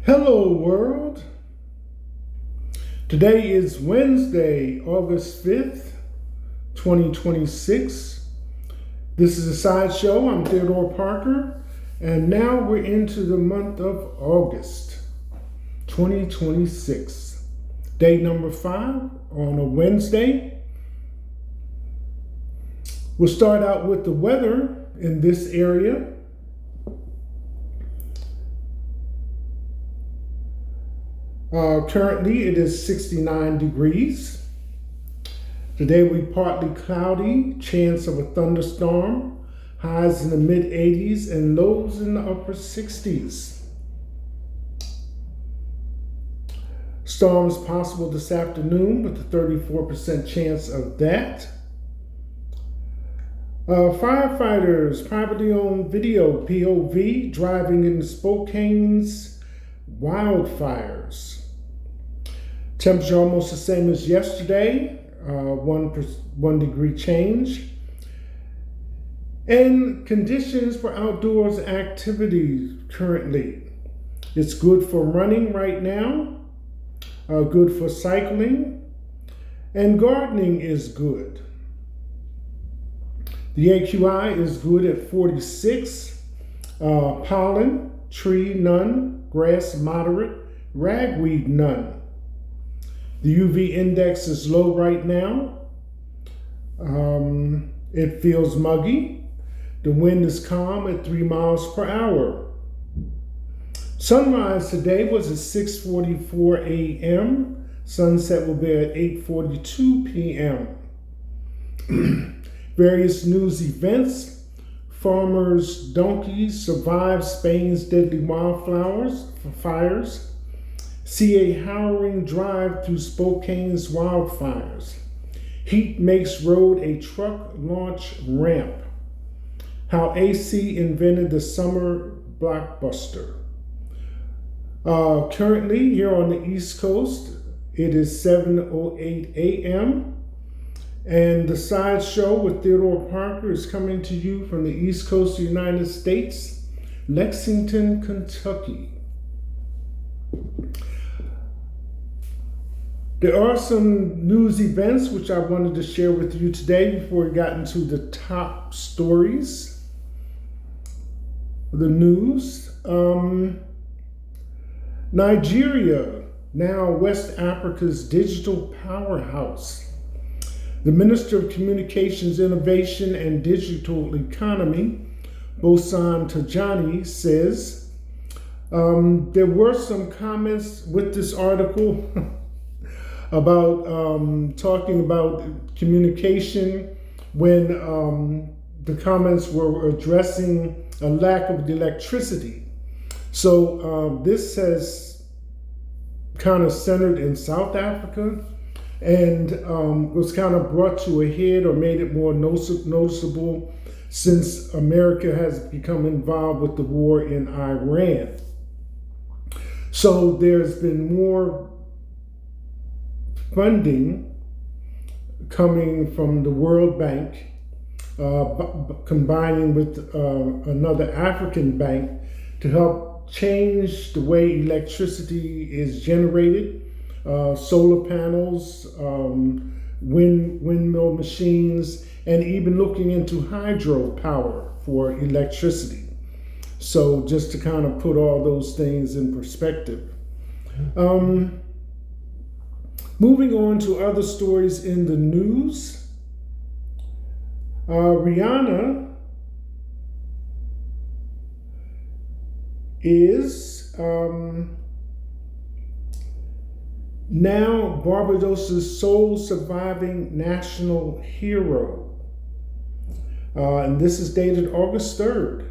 Hello, world. Today is Wednesday, August 5th, 2026. This is a sideshow. I'm Theodore Parker, and now we're into the month of August, 2026. Day number 5 on a Wednesday. We'll start out with the weather in this area. Currently, it is 69 degrees. Today, we partly cloudy, chance of a thunderstorm, highs in the mid 80s and lows in the upper 60s. Storms possible this afternoon with a 34% chance of that. Firefighters, privately owned video, POV, driving in Spokane's wildfires. Temperature almost the same as yesterday, 1 degree change. And conditions for outdoors activities currently. It's good for running right now, good for cycling, and gardening is good. The AQI is good at 46. Pollen, tree, none. Grass, moderate. Ragweed, none. The UV index is low right now. It feels muggy. The wind is calm at 3 miles per hour. Sunrise today was at 6:44 a.m. Sunset will be at 8:42 p.m. Various news events. Farmers' donkeys survive Spain's deadly fires. See a harrowing drive through Spokane's wildfires. Heat makes road a truck launch ramp. How AC invented the summer blockbuster. Currently, here on the East Coast, it is 7:08 a.m. And the sideshow with Theodore Parker is coming to you from the East Coast of the United States, Lexington, Kentucky. There are some news events which I wanted to share with you today before we got into the top stories. The news. Nigeria, now West Africa's digital powerhouse. The Minister of Communications, Innovation, and Digital Economy, Bosan Tijani, says there were some comments with this article about talking about communication when the comments were addressing a lack of electricity. So this has kind of centered in South Africa and was kind of brought to a head or made it more noticeable since America has become involved with the war in Iran. So there's been more funding coming from the World Bank, combining with another African bank to help change the way electricity is generated. Solar panels, windmill machines, and even looking into hydropower for electricity. So just to kind of put all those things in perspective. Moving on to other stories in the news. Rihanna is now Barbados' sole surviving national hero. And this is dated August 3rd.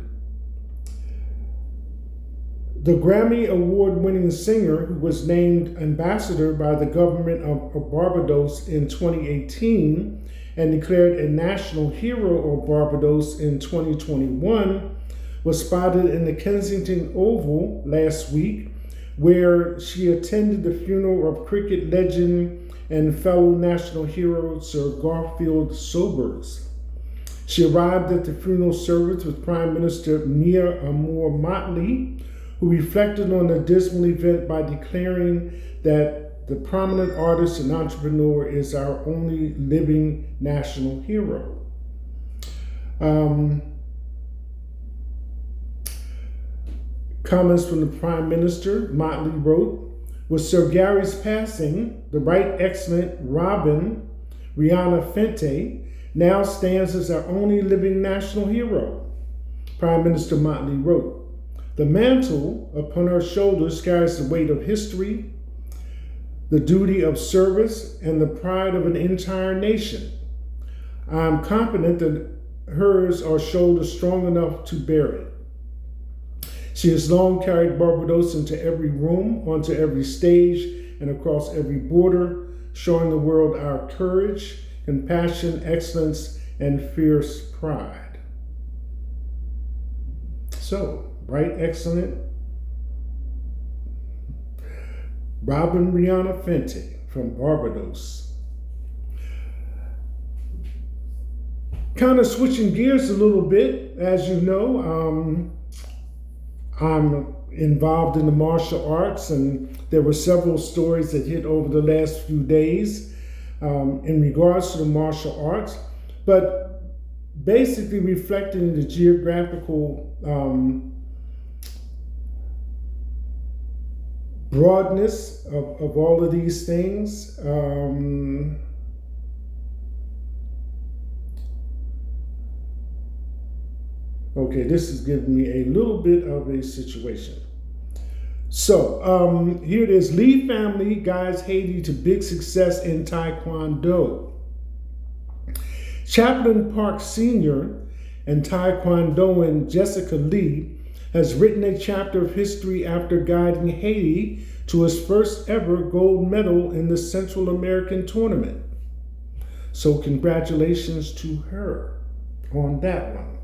The Grammy Award-winning singer, who was named ambassador by the government of Barbados in 2018 and declared a national hero of Barbados in 2021, was spotted in the Kensington Oval last week, where she attended the funeral of cricket legend and fellow national hero Sir Garfield Sobers. She arrived at the funeral service with Prime Minister Mia Moore Motley, who reflected on the dismal event by declaring that the prominent artist and entrepreneur is our only living national hero. Comments from the Prime Minister, Motley wrote, with Sir Gary's passing, the right excellent Robin Rihanna Fenty now stands as our only living national hero. Prime Minister Motley wrote, the mantle upon her shoulders carries the weight of history, the duty of service, and the pride of an entire nation. I am confident that hers are shoulders strong enough to bear it. She has long carried Barbados into every room, onto every stage, and across every border, showing the world our courage, compassion, excellence, and fierce pride. So, right, excellent Robin Rihanna Fenty from Barbados. Kind of switching gears a little bit, as you know, I'm involved in the martial arts, and there were several stories that hit over the last few days in regards to the martial arts, but basically reflecting the geographical broadness of all of these things. Okay, this is giving me a little bit of a situation. So here it is. Lee family guides Haiti to big success in Taekwondo. Chaplain Park Sr. and Taekwondoan Jessica Lee has written a chapter of history after guiding Haiti to its first ever gold medal in the Central American tournament. So congratulations to her on that one.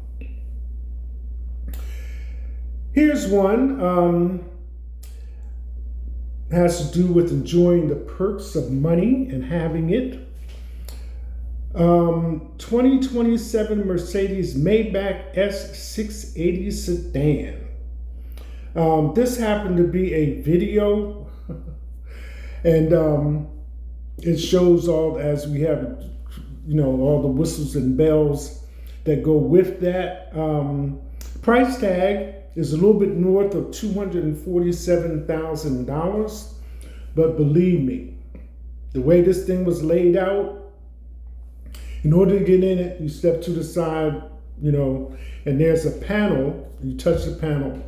Here's one, has to do with enjoying the perks of money and having it. 2027 Mercedes Maybach S680 sedan. This happened to be a video, and it shows all, as we have, all the whistles and bells that go with that. Price tag is a little bit north of $247,000, but believe me, the way this thing was laid out, in order to get in it, you step to the side, and there's a panel. You touch the panel.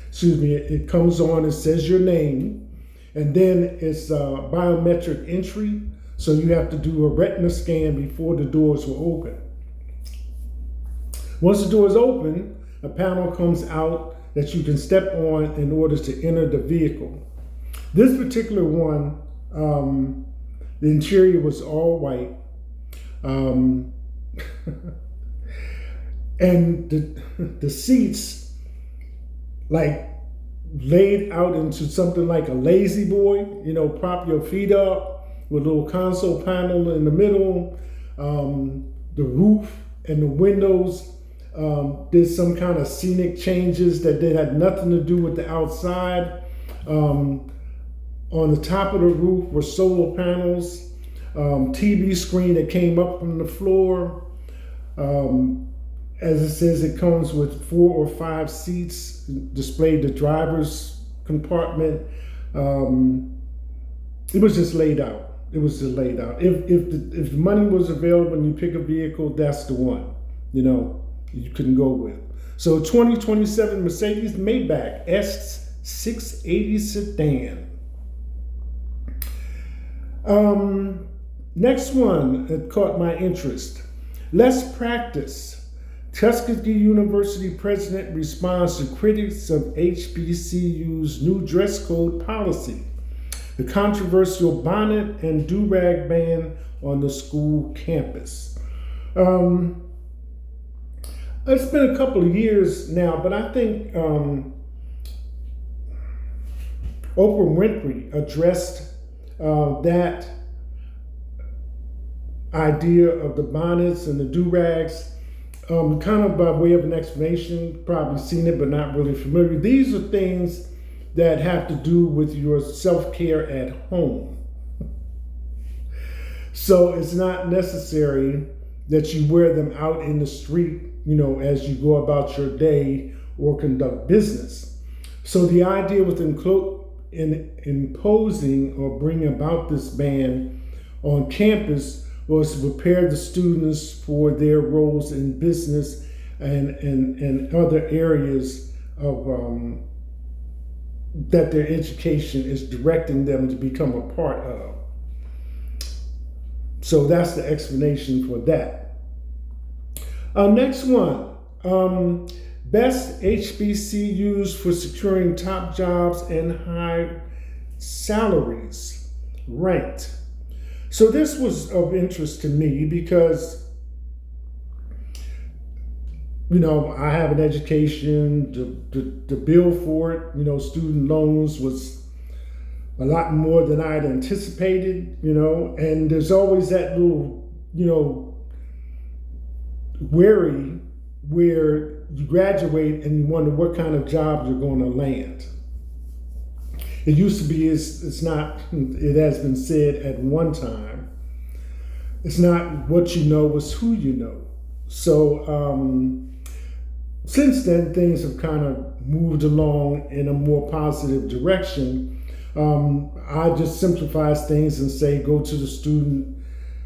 Excuse me. It comes on. It says your name, and then it's biometric entry. So you have to do a retina scan before the doors will open. Once the doors open, a panel comes out that you can step on in order to enter the vehicle. This particular one, the interior was all white. And the seats, like, laid out into something like a lazy boy, prop your feet up with a little console panel in the middle. The roof and the windows did some kind of scenic changes that they had nothing to do with the outside. On the top of the roof were solar panels. TV screen that came up from the floor. As it says, it comes with 4 or 5 seats displayed the driver's compartment. It was just laid out. It was just laid out. If the money was available and you pick a vehicle, that's the one, you couldn't go with. So 2027 Mercedes Maybach S680 sedan. Next one that caught my interest. Less practice. Tuskegee University president responds to critics of HBCU's new dress code policy. The controversial bonnet and do-rag ban on the school campus. It's been a couple of years now, but I think Oprah Winfrey addressed that idea of the bonnets and the do-rags kind of by way of an explanation, probably seen it but not really familiar. These are things that have to do with your self-care at home. So it's not necessary that you wear them out in the street, as you go about your day or conduct business. So the idea with imposing or bringing about this ban on campus was to prepare the students for their roles in business and other areas of that their education is directing them to become a part of. So that's the explanation for that. Next one, best HBCUs for securing top jobs and high salaries ranked. So this was of interest to me because, I have an education, the bill for it, student loans was a lot more than I had anticipated, and there's always that little, worry where you graduate and you wonder what kind of job you're going to land. It used to be, it's not, it has been said at one time, it's not what you know, it's who you know. So since then, things have kind of moved along in a more positive direction. I just simplify things and say, go to the student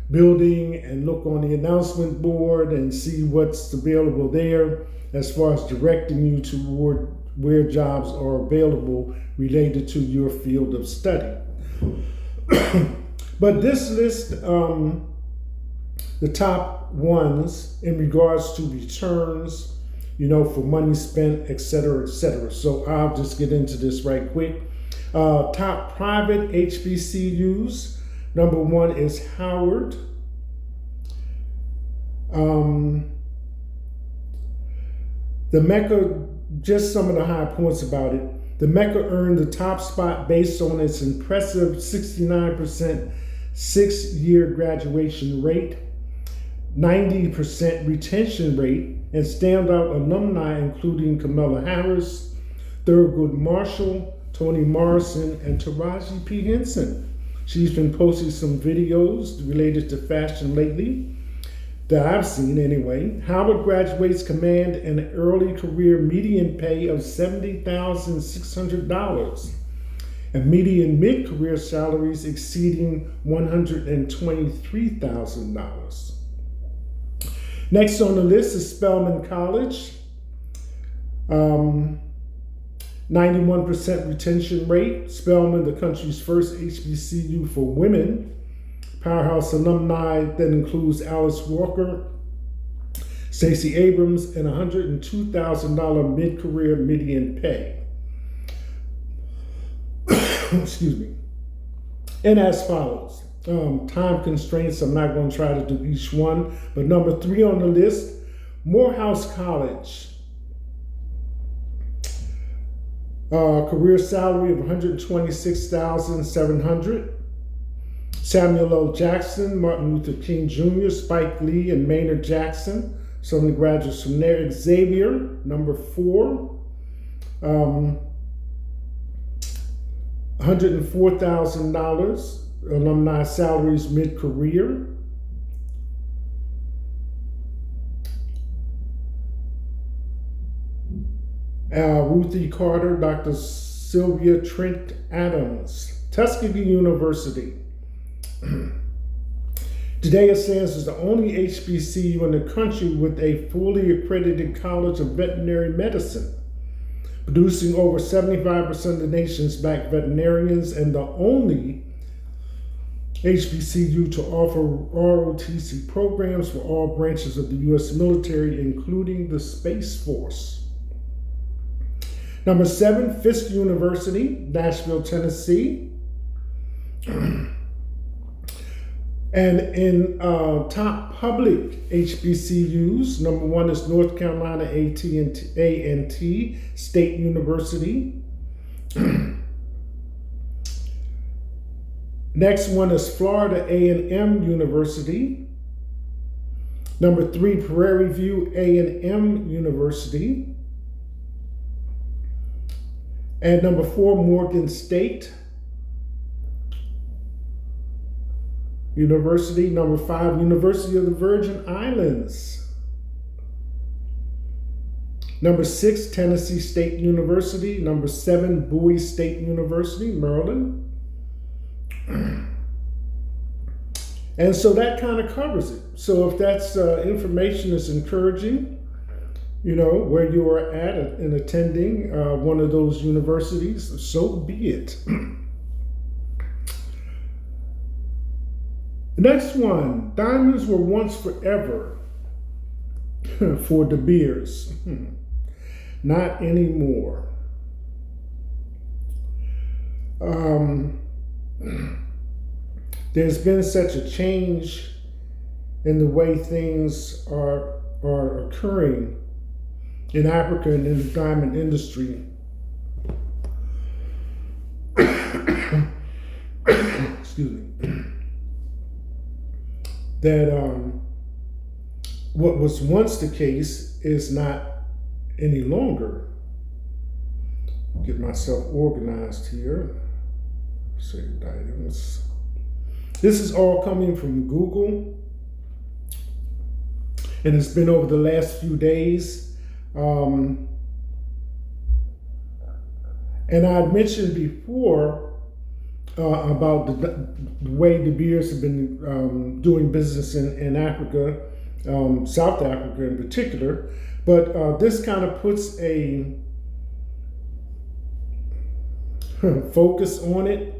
building and look on the announcement board and see what's available there as far as directing you toward where jobs are available related to your field of study. But this list, the top ones in regards to returns, for money spent, et cetera, et cetera. So I'll just get into this right quick. Top private HBCUs. Number one is Howard. The Mecca, just some of the high points about it. The Mecca earned the top spot based on its impressive 69% 6-year graduation rate, 90% retention rate, and standout alumni including Kamala Harris, Thurgood Marshall, Toni Morrison, and Taraji P. Henson. She's been posting some videos related to fashion lately that I've seen anyway. Howard graduates command an early career median pay of $70,600 and median mid-career salaries exceeding $123,000. Next on the list is Spelman College. 91% retention rate. Spelman, the country's first HBCU for women. Powerhouse alumni that includes Alice Walker, Stacey Abrams, and $102,000 mid-career median pay. Excuse me. And as follows. Time constraints, I'm not going to try to do each one, but number 3 on the list, Morehouse College. Career salary of $126,700. Samuel L. Jackson, Martin Luther King Jr., Spike Lee, and Maynard Jackson. Some of the graduates from there. Xavier, number 4. $104,000 alumni salaries mid-career. Ruthie Carter, Dr. Sylvia Trent Adams, Tuskegee University. Today it stands as the only HBCU in the country with a fully accredited College of Veterinary Medicine, producing over 75% of the nation's black veterinarians and the only HBCU to offer ROTC programs for all branches of the U.S. military, including the Space Force. Number 7, Fisk University, Nashville, Tennessee. And in top public HBCUs, number 1 is North Carolina A&T State University. Next one is Florida A&M University. Number 3, Prairie View A&M University. And number 4, Morgan State University. Number 5, University of the Virgin Islands. Number 6, Tennessee State University. Number 7, Bowie State University, Maryland. And so that kind of covers it. So if that's information that's encouraging, where you are at in attending one of those universities, so be it. The next one, diamonds were once forever for De Beers. Not anymore. There's been such a change in the way things are occurring in Africa and in the diamond industry. Excuse me. That what was once the case is not any longer. Get myself organized here. Saved items. This is all coming from Google, and it's been over the last few days. And I mentioned before about the way De Beers have been doing business in Africa, South Africa in particular. But this kind of puts a focus on it.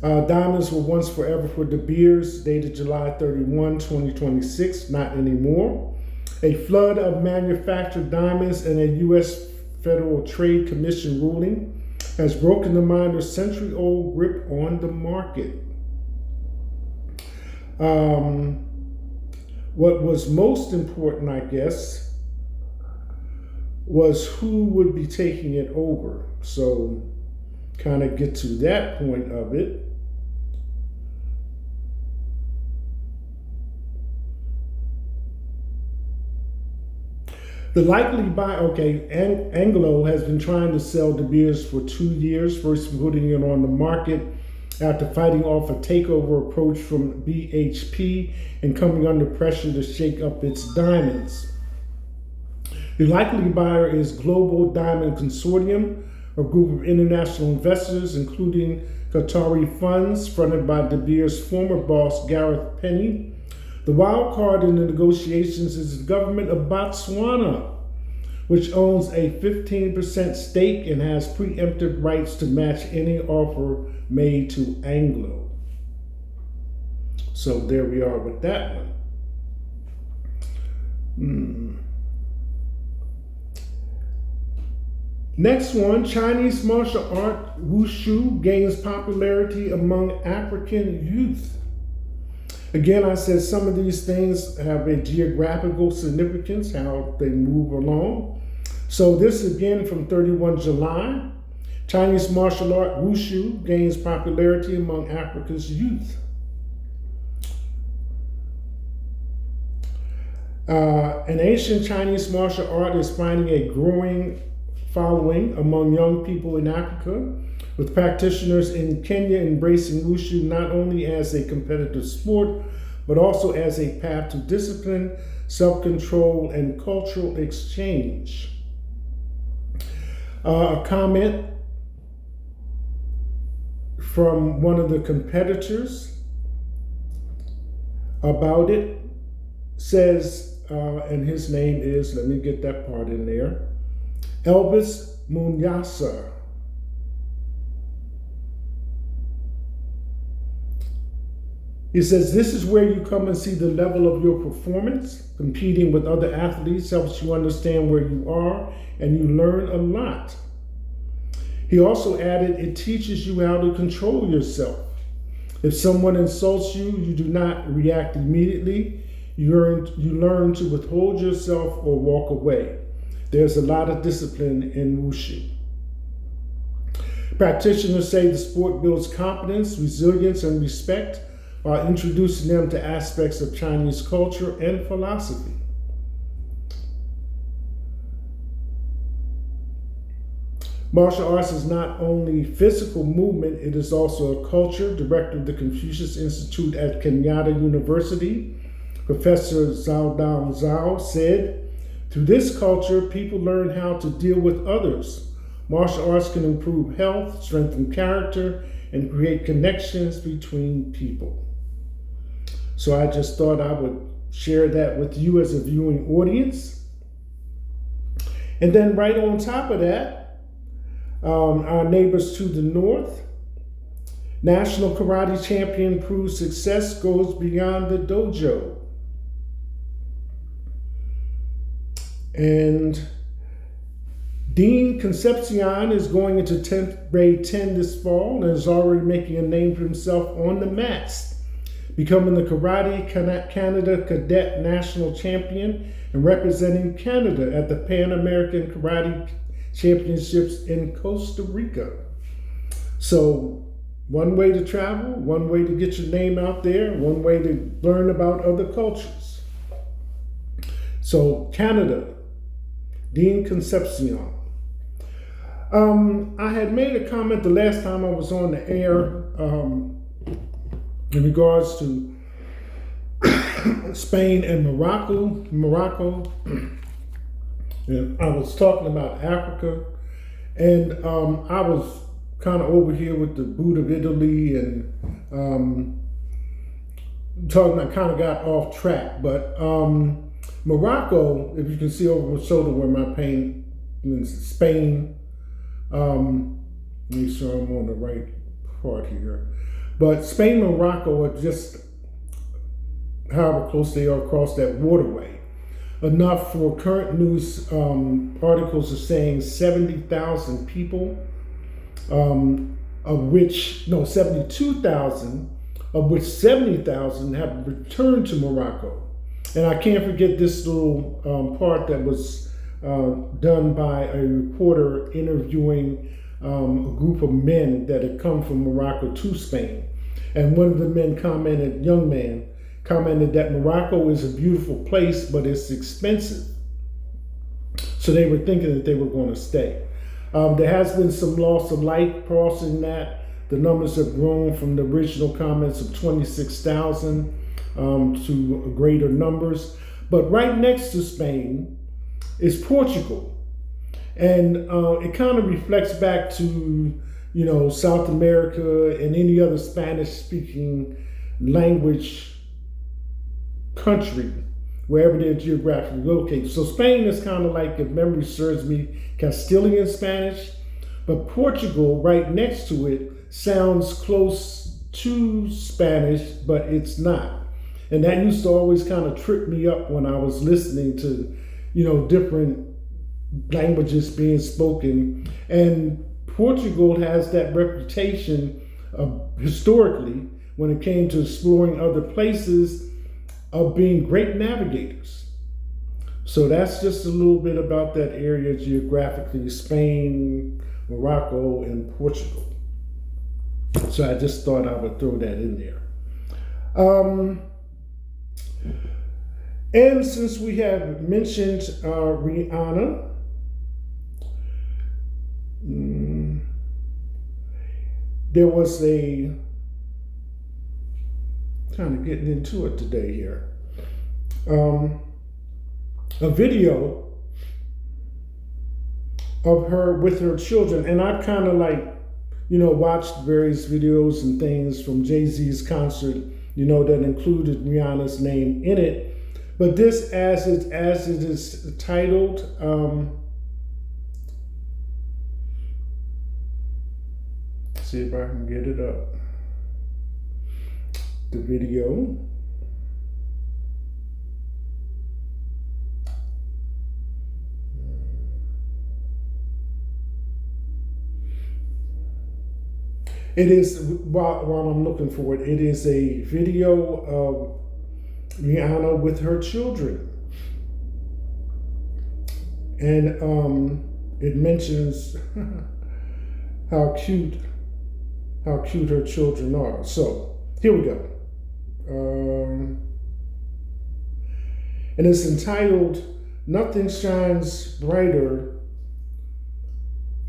Diamonds were once forever for De Beers, dated July 31, 2026, not anymore. A flood of manufactured diamonds and a U.S. Federal Trade Commission ruling has broken the miner's century-old grip on the market. What was most important, I guess, was who would be taking it over. So, kind of get to that point of it. The likely buyer, Anglo has been trying to sell De Beers for 2 years, first putting it on the market after fighting off a takeover approach from BHP and coming under pressure to shake up its diamonds. The likely buyer is Global Diamond Consortium, a group of international investors, including Qatari funds fronted by De Beers' former boss, Gareth Penny. The wild card in the negotiations is the government of Botswana, which owns a 15% stake and has preemptive rights to match any offer made to Anglo. So there we are with that one. Next one, Chinese martial art wushu gains popularity among African youth. Again, I said some of these things have a geographical significance, how they move along. So this again from 31 July, Chinese martial art wushu gains popularity among Africa's youth. An ancient Chinese martial art is finding a growing following among young people in Africa, with practitioners in Kenya embracing wushu not only as a competitive sport, but also as a path to discipline, self-control, and cultural exchange. A comment from one of the competitors about it says, and his name is, let me get that part in there, Elvis Munyasa. He says, this is where you come and see the level of your performance. Competing with other athletes helps you understand where you are, and you learn a lot. He also added, it teaches you how to control yourself. If someone insults you, you do not react immediately. You learn to withhold yourself or walk away. There's a lot of discipline in wushu. Practitioners say the sport builds confidence, resilience, and respect while introducing them to aspects of Chinese culture and philosophy. Martial arts is not only physical movement, it is also a culture. Director of the Confucius Institute at Kenyatta University, Professor Zhao Dao Zhao, said, "Through this culture, people learn how to deal with others. Martial arts can improve health, strengthen character, and create connections between people." So I just thought I would share that with you as a viewing audience. And then right on top of that, our neighbors to the north, national karate champion proves success goes beyond the dojo. And Dean Concepcion is going into 10th grade 10 this fall and is already making a name for himself on the mats, becoming the Karate Canada Cadet National Champion and representing Canada at the Pan American Karate Championships in Costa Rica. So one way to travel, one way to get your name out there, one way to learn about other cultures. So Canada, Dean Concepcion. I had made a comment the last time I was on the air in regards to Spain and Morocco. And I was talking about Africa, and I was kind of over here with the boot of Italy and talking. I kind of got off track, but Morocco, if you can see over my shoulder where my paint is Spain. Make sure I'm on the right part here. But Spain and Morocco are just however close they are across that waterway. Enough for current news articles are saying 70,000 people, of which, 72,000, of which 70,000 have returned to Morocco. And I can't forget this little part that was done by a reporter interviewing a group of men that had come from Morocco to Spain. And one of the men young man, commented that Morocco is a beautiful place, but it's expensive. So they were thinking that they were going to stay. There has been some loss of light crossing that. The numbers have grown from the original comments of 26,000 to greater numbers. But right next to Spain is Portugal. And it kind of reflects back to, South America and any other Spanish-speaking language country, wherever they're geographically located. So Spain is kind of like, if memory serves me, Castilian Spanish, but Portugal, right next to it, sounds close to Spanish, but it's not. And that used to always kind of trip me up when I was listening to, different languages being spoken. And Portugal has that reputation of, historically, when it came to exploring other places, of being great navigators. So that's just a little bit about that area geographically, Spain, Morocco, and Portugal. So I just thought I would throw that in there. And since we have mentioned Rihanna, there was a, kind of getting into it today here, a video of her with her children. And I've kind of watched various videos and things from Jay-Z's concert, that included Rihanna's name in it. But this, as it is titled, see if I can get it up. The video. It is, while I'm looking for it, it is a video of Rihanna with her children. And it mentions how cute her children are. So here we go. and it's entitled "Nothing Shines Brighter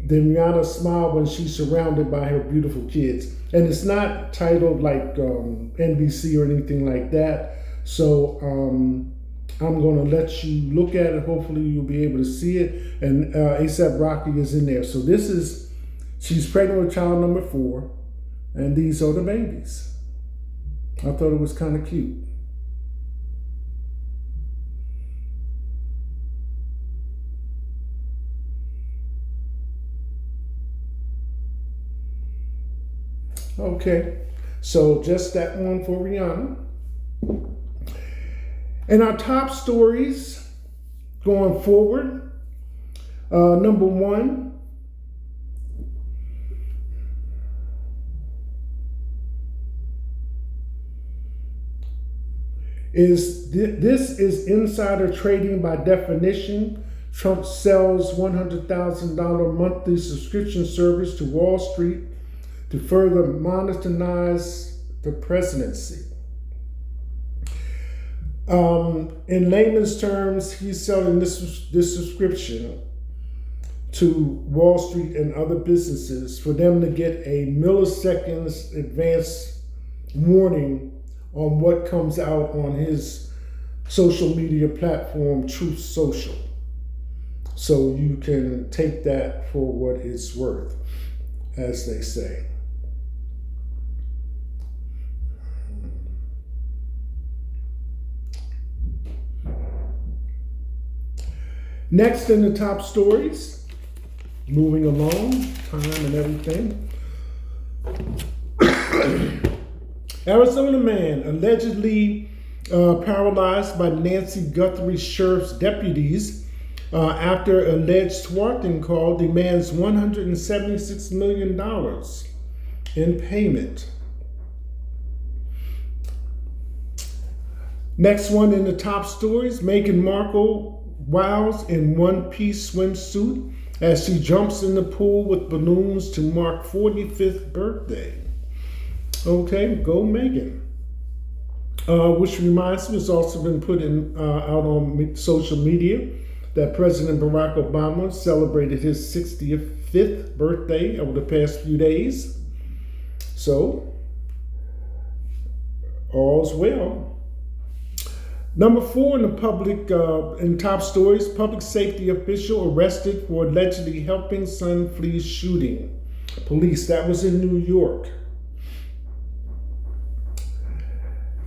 Than Rihanna's Smile When She's Surrounded by Her Beautiful Kids." And it's not titled like NBC or anything like that. So I'm going to let you look at it. Hopefully you'll be able to see it. And A$AP Rocky is in there. So she's pregnant with child number 4. And these are the babies. I thought it was kind of cute. Okay, so just that one for Rihanna. And our top stories going forward. Number 1. This is insider trading by definition. Trump sells $100,000 monthly subscription service to Wall Street to further monetize the presidency. In layman's terms, he's selling this subscription to Wall Street and other businesses for them to get a milliseconds advance warning on what comes out on his social media platform, Truth Social. So you can take that for what it's worth, as they say. Next in the top stories, moving along, time and everything. Arizona man allegedly paralyzed by Nancy Guthrie sheriff's deputies after alleged thwarting call demands $176 million in payment. Next one in the top stories, Meghan Markle wows in one-piece swimsuit as she jumps in the pool with balloons to mark 45th birthday. Okay, go Meghan. Which reminds me, it's also been put out on social media that President Barack Obama celebrated his 65th birthday over the past few days. So, all's well. Number 4 in the public, in top stories, public safety official arrested for allegedly helping son flee shooting. Police, that was in New York.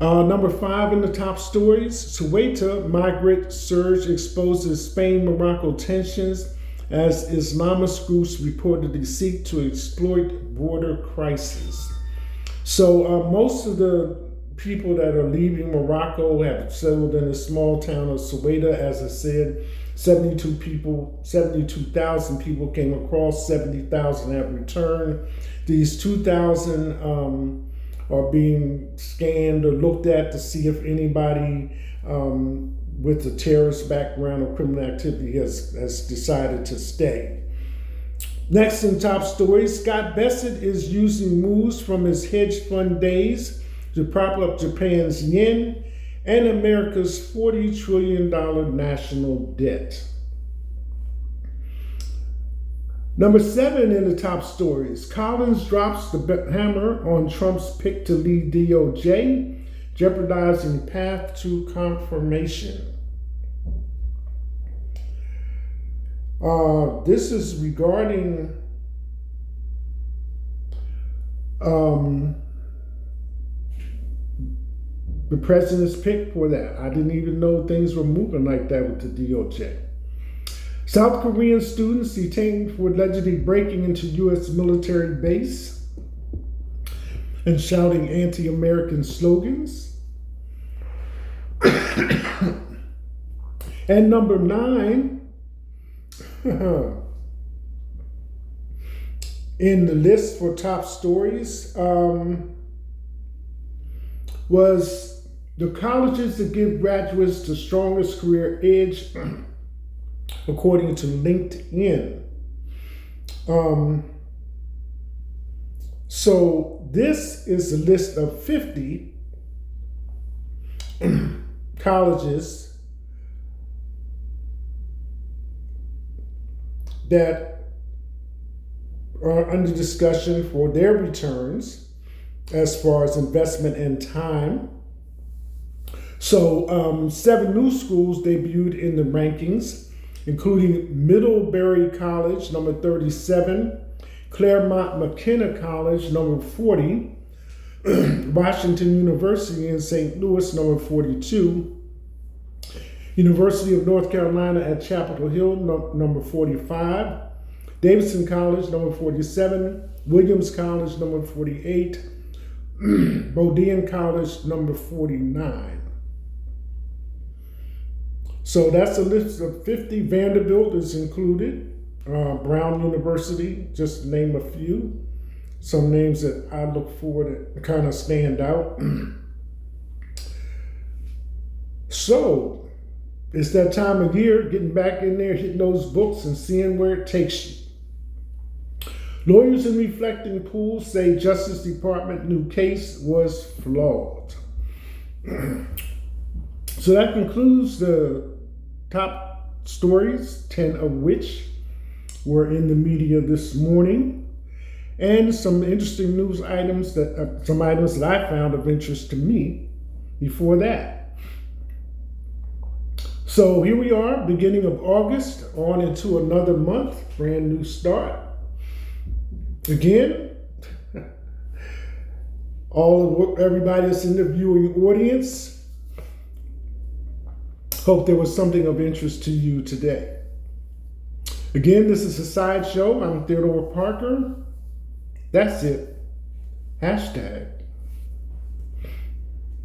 Number 5 in the top stories, Ceuta migrant surge exposes Spain-Morocco tensions as Islamist groups reportedly seek to exploit border crisis. So most of the people that are leaving Morocco have settled in a small town of Ceuta. As I said, 72,000 people came across, 70,000 have returned. These 2,000 are being scanned or looked at to see if anybody with a terrorist background or criminal activity has decided to stay. Next in top stories, Scott Bessent is using moves from his hedge fund days to prop up Japan's yen and America's $40 trillion national debt. Number 7 in the top stories, Collins drops the hammer on Trump's pick to lead DOJ, jeopardizing path to confirmation. This is regarding the president's pick for that. I didn't even know things were moving like that with the DOJ. South Korean students detained for allegedly breaking into U.S. military base and shouting anti-American slogans. And number 9, in the list for top stories, was the colleges that give graduates the strongest career edge, according to LinkedIn. So this is a list of 50 colleges that are under discussion for their returns as far as investment and time. So 7 new schools debuted in the rankings, including Middlebury College, number 37, Claremont McKenna College, number 40, Washington University in St. Louis, number 42, University of North Carolina at Chapel Hill, number 45, Davidson College, number 47, Williams College, number 48, Bowdoin College, number 49. So that's a list of 50. Vanderbilt is included. Brown University, just to name a few. Some names that I look for that kind of stand out. So it's that time of year, getting back in there, hitting those books and seeing where it takes you. Lawyers in reflecting pools say Justice Department new case was flawed. So that concludes the top stories, 10 of which were in the media this morning, and some interesting news items some items that I found of interest to me before that. So here we are, beginning of August, on into another month, brand new start. Again, everybody that's in the viewing audience, hope there was something of interest to you today. Again, this is a sideshow. I'm Theodore Parker. That's it. Hashtag